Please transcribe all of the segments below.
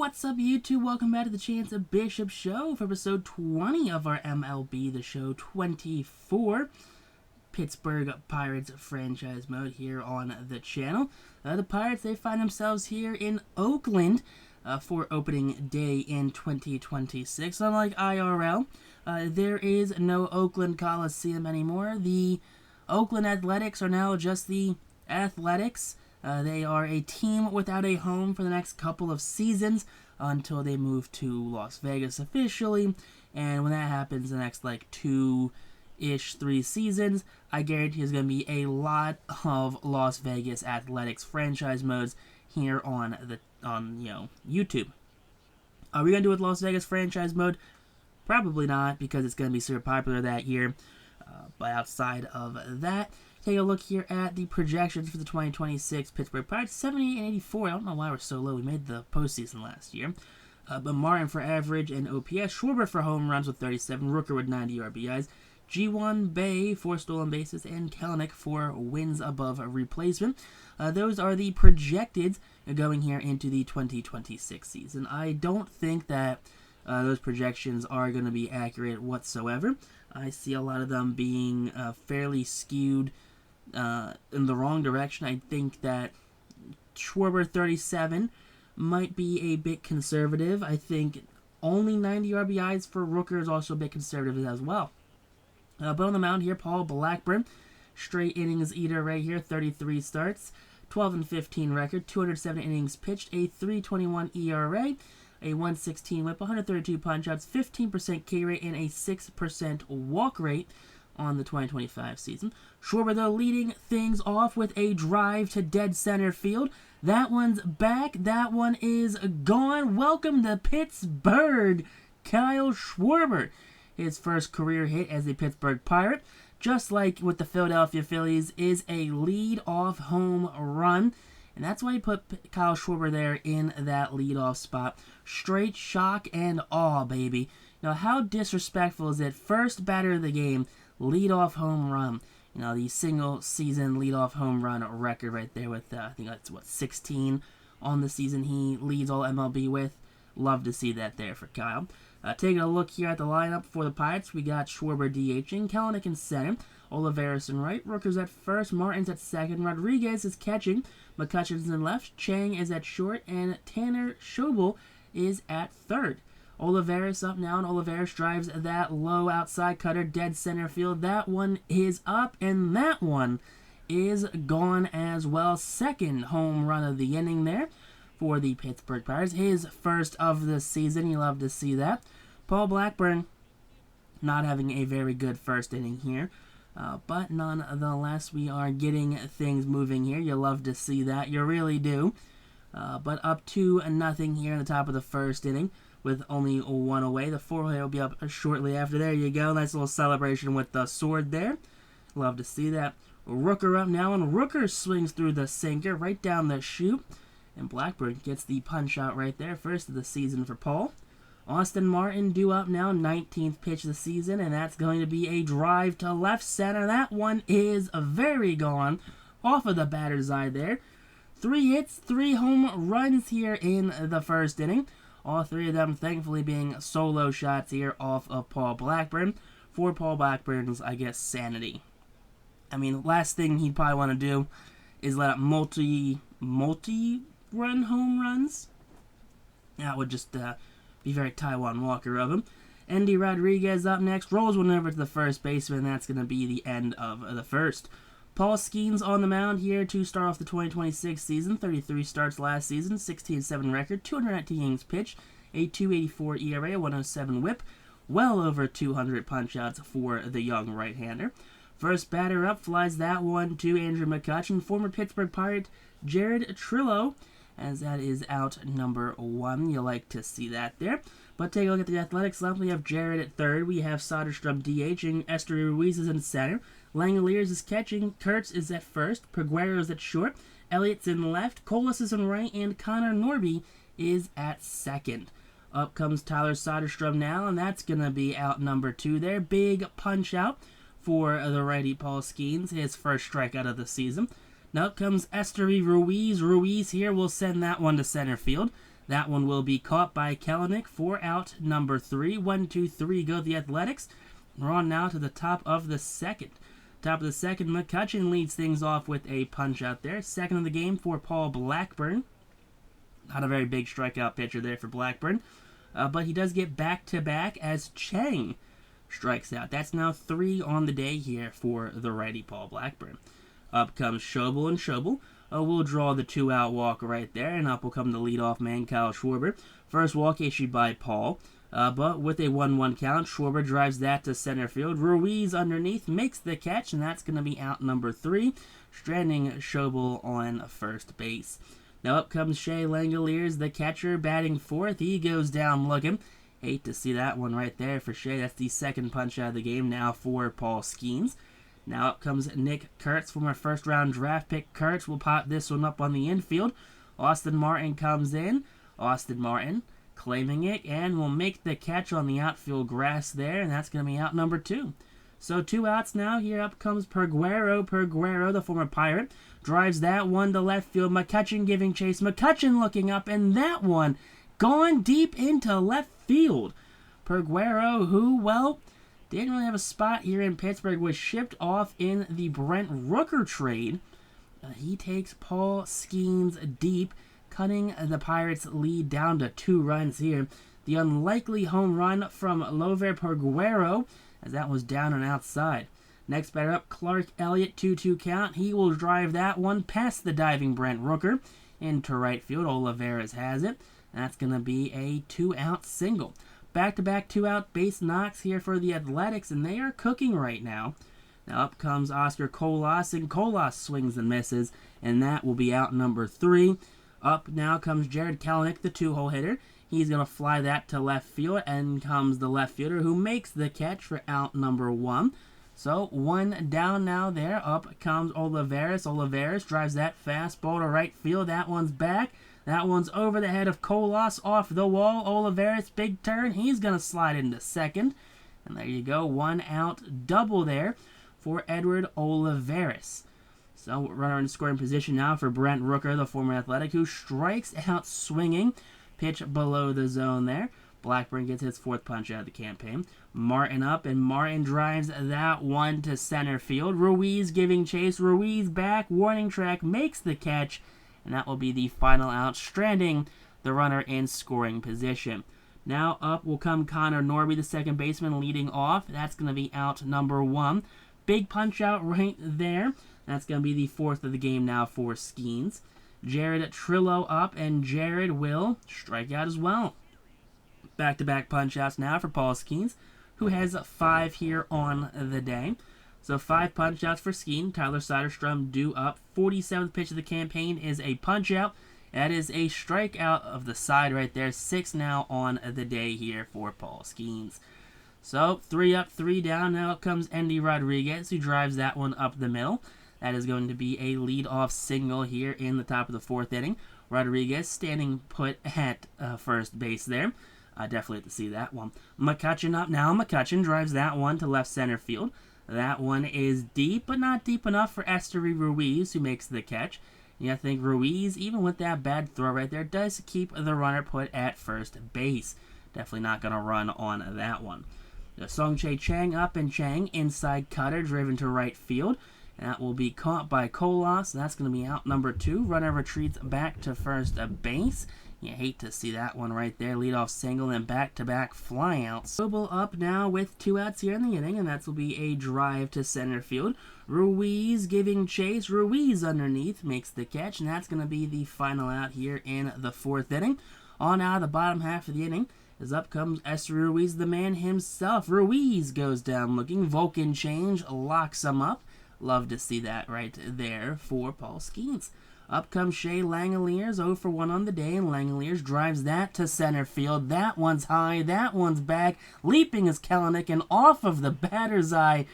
What's up, YouTube? Welcome back to the Chance of Bishop Show for episode 20 of our MLB The Show 24 Pittsburgh Pirates franchise mode here on the channel. The Pirates, they find themselves here in Oakland for opening day in 2026. Unlike IRL, there is no Oakland Coliseum anymore. The Oakland Athletics are now just the Athletics. They are a team without a home for the next couple of seasons until they move to Las Vegas officially. And when that happens, the next like 3 seasons, I guarantee there's going to be a lot of Las Vegas Athletics franchise modes here on YouTube. Are we going to do it with Las Vegas franchise mode? Probably not, because it's going to be super popular that year. But outside of that, take a look here at the projections for the 2026 Pittsburgh Pirates. 78 and 84. I don't know why we're so low. We made the postseason last year. But Martin for average and OPS. Schwarber for home runs with 37. Rooker with 90 RBIs. G1, Bay for stolen bases. And Kelenic for wins above replacement. Those are the projected going here into the 2026 season. I don't think that those projections are going to be accurate whatsoever. I see a lot of them being fairly skewed in the wrong direction. I think that Schwarber 37 might be a bit conservative. I think only 90 RBIs for Rooker is also a bit conservative as well. But on the mound here, Paul Blackburn, straight innings eater right here, 33 starts, 12 and 15 record, 207 innings pitched, a 3.21 ERA, a 1.16 whip, 132 punch-outs, 15% K rate, and a 6% walk rate on the 2025 season. Schwarber, though, leading things off with a drive to dead center field. That one's back. That one is gone. Welcome to Pittsburgh, Kyle Schwarber. His first career hit as a Pittsburgh Pirate, just like with the Philadelphia Phillies, is a lead-off home run. And that's why he put Kyle Schwarber there in that leadoff spot. Straight shock and awe, baby. Now, how disrespectful is it? First batter of the game, leadoff home run. You know, the single-season leadoff home run record right there with, I think that's, 16 on the season he leads all MLB with. Love to see that there for Kyle. Taking a look here at the lineup for the Pirates, we got Schwarber DHing, Kelenic in center, Olivares in right, Rooker's at first, Martin's at second, Rodriguez is catching, McCutcheon's in left, Chang is at short, and Tanner Schobel is at third. Olivares up now, and Olivares drives that low outside cutter, dead center field. That one is up, and that one is gone as well. Second home run of the inning there for the Pittsburgh Pirates. His first of the season. You love to see that. Paul Blackburn not having a very good first inning here. But nonetheless, we are getting things moving here. You love to see that. You really do. But up 2-0 here in the top of the first inning with only one away. The 4-hit will be up shortly after. There you go. Nice little celebration with the sword there. Love to see that. Rooker up now, and Rooker swings through the sinker right down the chute. And Blackburn gets the punch out right there. First of the season for Paul. Austin Martin due up now, 19th pitch of the season, and that's going to be a drive to left center. That one is very gone off of the batter's eye there. 3 hits, 3 home runs here in the first inning. All 3 of them thankfully being solo shots here off of Paul Blackburn for Paul Blackburn's, I guess, sanity. I mean, last thing he'd probably want to do is let up multi-run home runs. That would just be very Taiwan Walker of him. Andy Rodriguez up next. Rolls one over to the first baseman. That's going to be the end of the first. Paul Skeens on the mound here to start off the 2026 season. 33 starts last season. 16-7 record. 219 innings pitched. A 2.84 ERA. 107 whip. Well over 200 punch-outs for the young right-hander. First batter up flies that one to Andrew McCutcheon. Former Pittsburgh Pirate Jared Trillo, as that is out number 1. You like to see that there. But take a look at the Athletics lineup. We have Jared at third. We have Soderstrom DHing. Esther Ruiz is in center. Langoliers is catching. Kurtz is at first. Peguero is at short. Elliott's in left. Colas is in right. And Connor Norby is at second. Up comes Tyler Soderstrom now, and that's going to be out number 2 there. Big punch out for the righty Paul Skeens, his first strikeout of the season. Now up comes Esther Ruiz. Ruiz here will send that one to center field. That one will be caught by Kelenic for out number 3. 1, 2, 3 go the Athletics. We're on now to the top of the second. Top of the second, McCutchen leads things off with a punch out there. Second of the game for Paul Blackburn. Not a very big strikeout pitcher there for Blackburn. But he does get back-to-back as Chang strikes out. That's now 3 on the day here for the righty Paul Blackburn. Up comes Schobel, and Schobel will draw the 2-out walk right there, and up will come the leadoff man, Kyle Schwarber. First walk issued by Paul, but with a 1-1 count, Schwarber drives that to center field. Ruiz underneath makes the catch, and that's going to be out number 3, stranding Schobel on first base. Now up comes Shea Langoliers, the catcher, batting fourth. He goes down looking. Hate to see that one right there for Shea. That's the second punch out of the game now for Paul Skeens. Now up comes Nick Kurtz, former first-round draft pick. Kurtz will pop this one up on the infield. Austin Martin comes in. Austin Martin claiming it and will make the catch on the outfield grass there, and that's going to be out number 2. So 2 outs now. Here up comes Perguero. Perguero, the former Pirate, drives that one to left field. McCutchen giving chase. McCutchen looking up, and that one gone deep into left field. Perguero, who, well, didn't really have a spot here in Pittsburgh, was shipped off in the Brent Rooker trade. He takes Paul Skeens deep, cutting the Pirates' lead down to 2 runs here. The unlikely home run from Lover Perguero, as that was down and outside. Next batter up, Clark Elliott, 2-2 count. He will drive that one past the diving Brent Rooker into right field. Olivares has it. That's going to be a 2-out single. Back-to-back 2-out base knocks here for the Athletics, and they are cooking right now. Now up comes Oscar Colas, and Colas swings and misses, and that will be out number 3. Up now comes Jared Kelenic, the 2-hole hitter. He's going to fly that to left field, and comes the left fielder who makes the catch for out number 1. So 1 down now there. Up comes Olivares. Olivares drives that fastball to right field. That one's back. That one's over the head of Colas, off the wall. Olivares, big turn. He's going to slide into second. And there you go. 1-out double there for Edward Olivares. So runner in scoring position now for Brent Rooker, the former Athletic, who strikes out swinging. Pitch below the zone there. Blackburn gets his 4th punch out of the campaign. Martin up, and Martin drives that one to center field. Ruiz giving chase. Ruiz back. Warning track makes the catch. And that will be the final out, stranding the runner in scoring position. Now up will come Connor Norby, the second baseman, leading off. That's going to be out number 1. Big punch out right there. That's going to be the 4th of the game now for Skeens. Jared Trillo up, and Jared will strike out as well. Back-to-back punch-outs now for Paul Skeens, who has 5 here on the day. So 5 punch-outs for Skeen. Tyler Soderstrom due up. 47th pitch of the campaign is a punch-out. That is a strikeout of the side right there. 6 now on the day here for Paul Skeens. So 3 up, 3 down. Now comes Andy Rodriguez, who drives that one up the middle. That is going to be a lead-off single here in the top of the 4th inning. Rodriguez standing put at first base there. Definitely have to see that one. McCutchen up now. McCutchen drives that one to left center field. That one is deep, but not deep enough for Esteury Ruiz, who makes the catch. I think Ruiz, even with that bad throw right there, does keep the runner put at first base. Definitely not going to run on that one. Song-Chae Chang up, and Chang inside cutter driven to right field. And that will be caught by Colas. That's going to be out number 2. Runner retreats back to first base. You hate to see that one right there. Leadoff single and back-to-back flyouts. Sobel up now with 2 outs here in the inning, and that will be a drive to center field. Ruiz giving chase. Ruiz underneath makes the catch, and that's going to be the final out here in the 4th inning. On out of the bottom half of the inning, as up comes Esteury Ruiz, the man himself. Ruiz goes down looking. Vulcan change locks him up. Love to see that right there for Paul Skeens. Up comes Shea Langoliers, 0 for 1 on the day, and Langoliers drives that to center field. That one's high, that one's back. Leaping is Kelenic, and off of the batter's eye,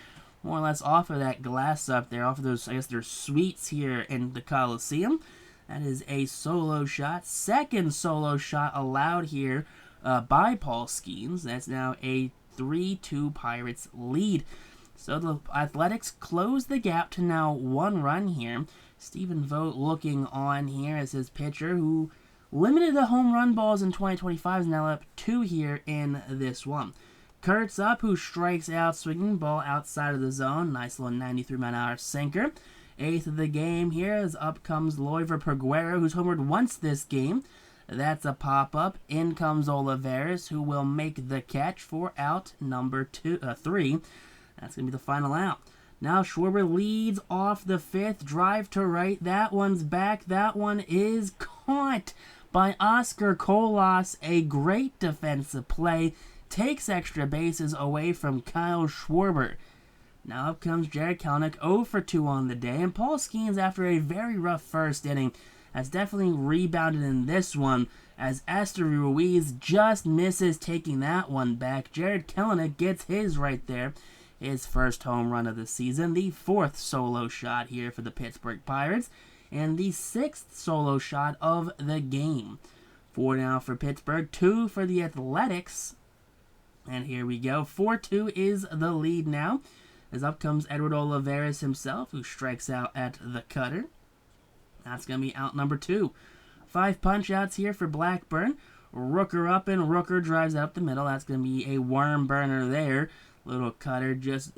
more or less off of that glass up there, off of those, I guess they're suites here in the Coliseum. That is a solo shot. 2nd solo shot allowed here by Paul Skeens. That's now a 3-2 Pirates lead. So the Athletics close the gap to now 1 run here. Stephen Vogt looking on here as his pitcher, who Limited to home run balls in 2025 is now up 2 here in this one. Kurtz up, who strikes out, swinging ball outside of the zone. Nice little 93-mile-an-hour sinker. 8th of the game here as up comes Loiver Perguero, who's homered once this game. That's a pop-up. In comes Olivares, who will make the catch for out number 3. That's going to be the final out. Now Schwarber leads off the 5th. Drive to right. That one's back. That one is caught by Oscar Colas. A great defensive play. Takes extra bases away from Kyle Schwarber. Now up comes Jared Kelenic, 0 for 2 on the day. And Paul Skeens, after a very rough first inning, has definitely rebounded in this one as Esther Ruiz just misses taking that one back. Jared Kelenic gets his right there. His first home run of the season. The 4th solo shot here for the Pittsburgh Pirates. And the 6th solo shot of the game. 4 now for Pittsburgh, 2 for the Athletics. And here we go. 4-2 is the lead now. As up comes Edward Olivares himself, who strikes out at the cutter. That's going to be out number 2. 5 punch-outs here for Blackburn. Rooker up, and Rooker drives up the middle. That's going to be a worm burner there. Little cutter, just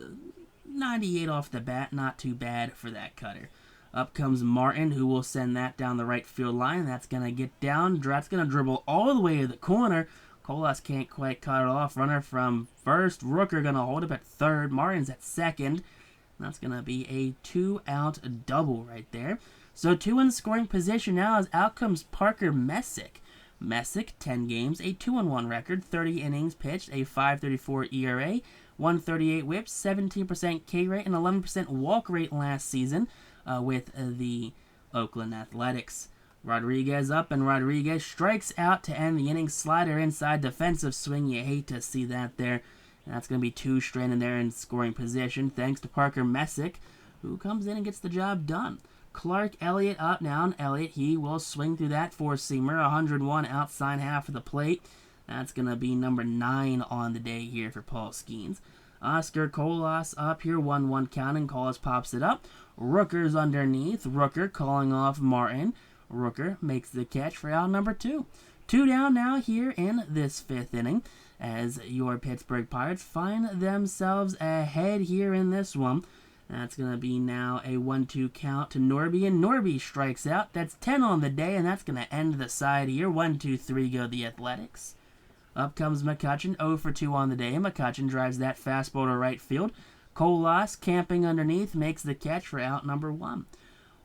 98 off the bat. Not too bad for that cutter. Up comes Martin, who will send that down the right field line. That's going to get down. That's going to dribble all the way to the corner. Colas can't quite cut it off. Runner from first. Rooker going to hold up at third. Martin's at second. That's going to be a 2-out double right there. So 2 in scoring position now as out comes Parker Messick. Messick, 10 games, a 2-1 record, 30 innings pitched, a 5.34 ERA, 138 whips, 17% K rate, and 11% walk rate last season with the Oakland Athletics. Rodriguez up, and Rodriguez strikes out to end the inning. Slider inside, defensive swing. You hate to see that there. And that's going to be 2 straight in there in scoring position, thanks to Parker Messick, who comes in and gets the job done. Clark Elliott up now, and Elliott, he will swing through that 4-seamer, 101 outside half of the plate. That's going to be number 9 on the day here for Paul Skeens. Oscar Colas up here, 1-1 count, and Colas pops it up. Rooker's underneath. Rooker calling off Martin. Rooker makes the catch for out number 2. 2 down now here in this 5th inning as your Pittsburgh Pirates find themselves ahead here in this one. That's going to be now a 1-2 count to Norby, and Norby strikes out. That's 10 on the day, and that's going to end the side here. 1-2-3 go the Athletics. Up comes McCutchen, 0 for 2 on the day. McCutchen drives that fastball to right field. Colas, camping underneath, makes the catch for out number 1.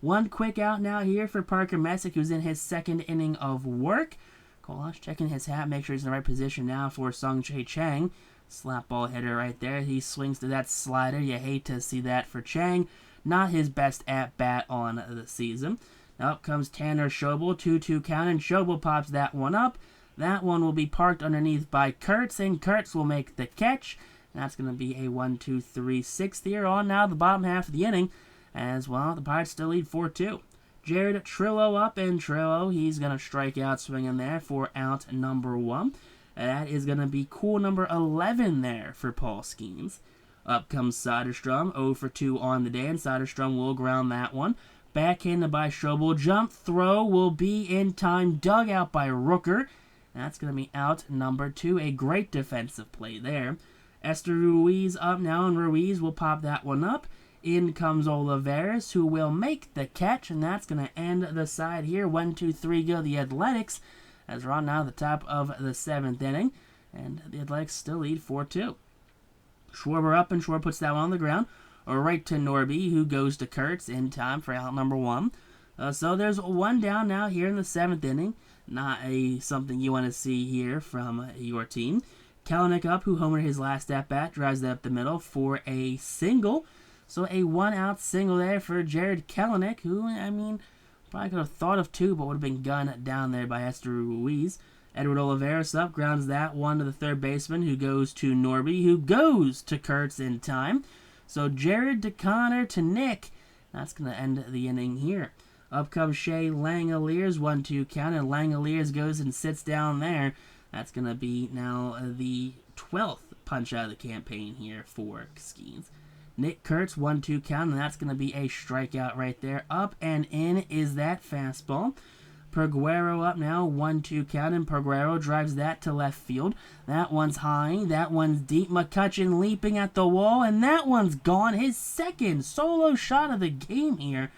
1 quick out now here for Parker Messick, who's in his 2nd inning of work. Colas checking his hat, make sure he's in the right position now for Sung-Jae Chang. Slap ball hitter right there. He swings to that slider. You hate to see that for Chang. Not his best at-bat on the season. Now up comes Tanner Schobel. 2-2 count, and Schobel pops that one up. That one will be parked underneath by Kurtz, and Kurtz will make the catch. And that's going to be a 1-2-3-6 here on now the bottom half of the inning. As well, the Pirates still lead 4-2. Jared Trillo up, and Trillo, he's going to strike out swinging there for out number 1. That is going to be cool number 11 there for Paul Skeens. Up comes Soderstrom, 0 for 2 on the day, and Soderstrom will ground that one. Backhanded by Schobel. Jump throw will be in time. Dug out by Rooker. That's going to be out number 2. A great defensive play there. Esther Ruiz up now, and Ruiz will pop that one up. In comes Olivares, who will make the catch, and that's going to end the side here. 1-2-3 go the Athletics, as we're on now the top of the 7th inning, and the Athletics still lead 4-2. Schwarber up, and Schwarber puts that one on the ground, right to Norby, who goes to Kurtz in time for out number 1. So there's 1 down now here in the 7th inning. Not something you want to see here from your team. Kelenic up, who homered his last at-bat, drives that up the middle for a single. So a 1-out single there for Jared Kelenic, who, I mean, probably could have thought of 2, but would have been gunned down there by Esther Ruiz. Edward Olivares up, grounds that one to the third baseman, who goes to Norby, who goes to Kurtz in time. So Jared to Connor to Nick. That's going to end the inning here. Up comes Shea Langoliers, 1-2 count, and Langoliers goes and sits down there. That's going to be now the 12th punch out of the campaign here for Skeens. Nick Kurtz, 1-2 count, and that's going to be a strikeout right there. Up and in is that fastball. Peguero up now, 1-2 count, and Peguero drives that to left field. That one's high, that one's deep. McCutchen leaping at the wall, and that one's gone. His second solo shot of the game here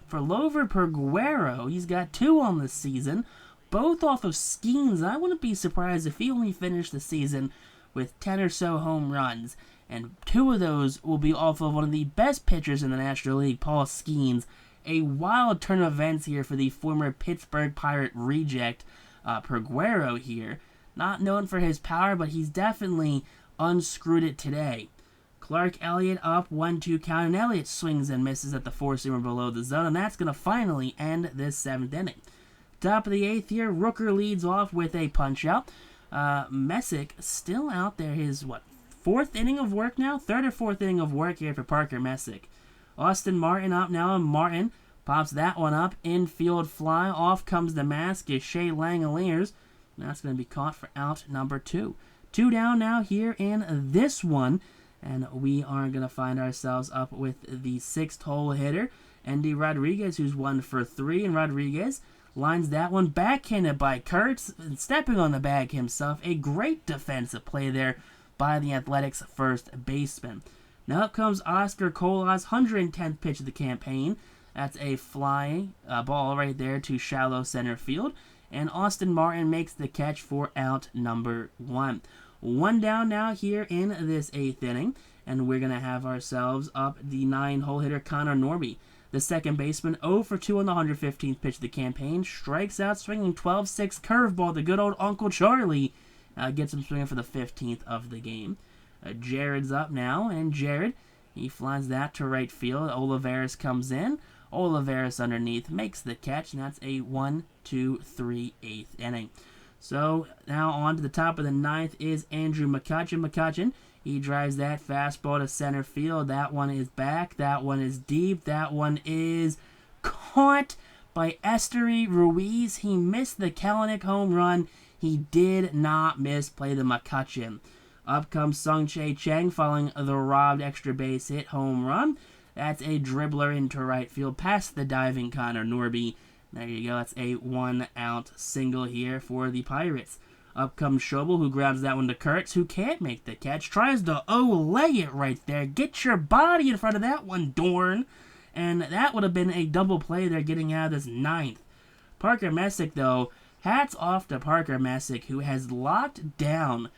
for Lover Peguero. He's got 2 on the season, both off of Skeens. I wouldn't be surprised if he only finished the season with 10 or so home runs, and 2 of those will be off of one of the best pitchers in the National League, Paul Skeens. A wild turn of events here for the former Pittsburgh Pirate reject, Peguero here. Not known for his power, but he's definitely unscrewed it today. Clark Elliott up, 1-2 count, and Elliott swings and misses at the 4-seamer below the zone, and that's going to finally end this 7th inning. Top of the 8th here, Rooker leads off with a punch-out. Messick still out there, his, 4th inning of work now? 3rd or 4th inning of work here for Parker Messick. Austin Martin up now, and Martin pops that one up. Infield fly. Off comes the mask. Is Shea Langoliers. That's going to be caught for out number 2. 2 down now here in this one. And we are going to find ourselves up with the 6th hole hitter, Andy Rodriguez, who's 1 for 3. And Rodriguez lines that one backhanded by Kurtz, stepping on the bag himself. A great defensive play there by the Athletics' first baseman. Now up comes Oscar Colas, 110th pitch of the campaign. That's a fly ball right there to shallow center field. And Austin Martin makes the catch for out number 1. 1 down now here in this 8th inning. And we're going to have ourselves up the 9-hole hitter, Connor Norby. The second baseman, 0 for 2 on the 115th pitch of the campaign. Strikes out swinging 12-6 curveball. The good old Uncle Charlie gets him swinging for the 15th of the game. Jared's up now, and Jared, he flies that to right field. Olivares comes in. Olivares underneath makes the catch, and that's a 1-2-3 8th inning. So now on to the top of the 9th is Andrew McCutchen. McCutchen, he drives that fastball to center field. That one is back. That one is deep. That one is caught by Esteury Ruiz. He missed the Kalanick home run. He did not misplay the McCutchen. Up comes Sung-Chae Chang following the robbed extra base hit home run. That's a dribbler into right field past the diving Connor Norby. There you go. That's a 1-out single here for the Pirates. Up comes Schobel, who grounds that one to Kurtz, who can't make the catch. Tries to lay it right there. Get your body in front of that one, Dorn. And that would have been a double play there getting out of this 9th. Parker Messick, though, hats off to Parker Messick, who has locked down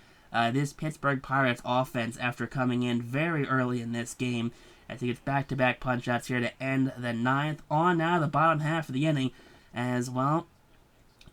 this Pittsburgh Pirates offense after coming in very early in this game, as he gets back-to-back punch-outs here to end the 9th. On now the bottom half of the inning, as well,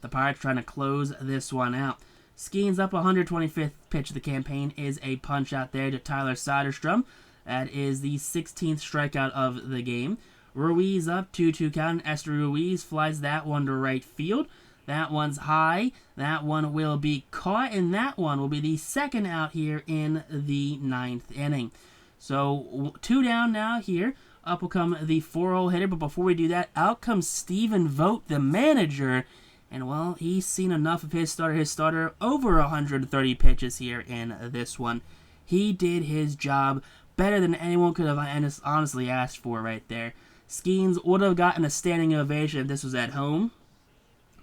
the Pirates trying to close this one out. Skeens up, 125th pitch of the campaign is a punch-out there to Tyler Soderstrom. That is the 16th strikeout of the game. Ruiz up, 2-2 count. Esteury Ruiz flies that one to right field. That one's high. That one will be caught, and that one will be the 2nd out here in the 9th inning. So 2 down now here. Up will come the 4-hole hitter, but before we do that, out comes Stephen Vogt, the manager. And, well, he's seen enough of his starter. His starter over 130 pitches here in this one. He did his job better than anyone could have honestly asked for right there. Skeens would have gotten a standing ovation if this was at home.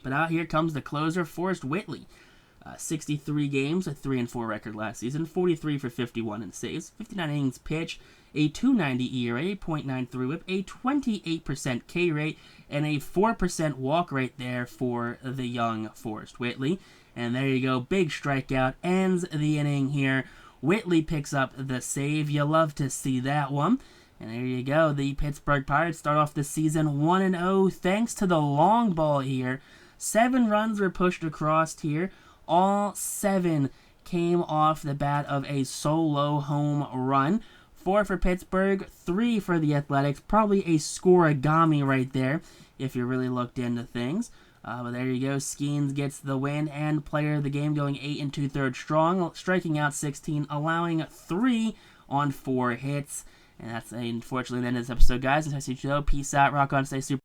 But out here comes the closer, Forrest Whitley. 63 games, a 3-4 record last season, 43 for 51 in saves, 59 innings pitched, a 2.90 ERA, 0.93 WHIP, a 28% K rate, and a 4% walk rate there for the young Forrest Whitley. And there you go, big strikeout, ends the inning here. Whitley picks up the save. You love to see that one. And there you go, the Pittsburgh Pirates start off the season 1-0 thanks to the long ball here. 7 runs were pushed across here. All 7 came off the bat of a solo home run. 4 for Pittsburgh, 3 for the Athletics. Probably a scoregami right there if you really looked into things. But there you go. Skeens gets the win and player of the game, going 8 2/3 strong, striking out 16, allowing 3 on 4 hits. And that's unfortunately the end of this episode, guys. Until I see you, peace out, rock on, stay super.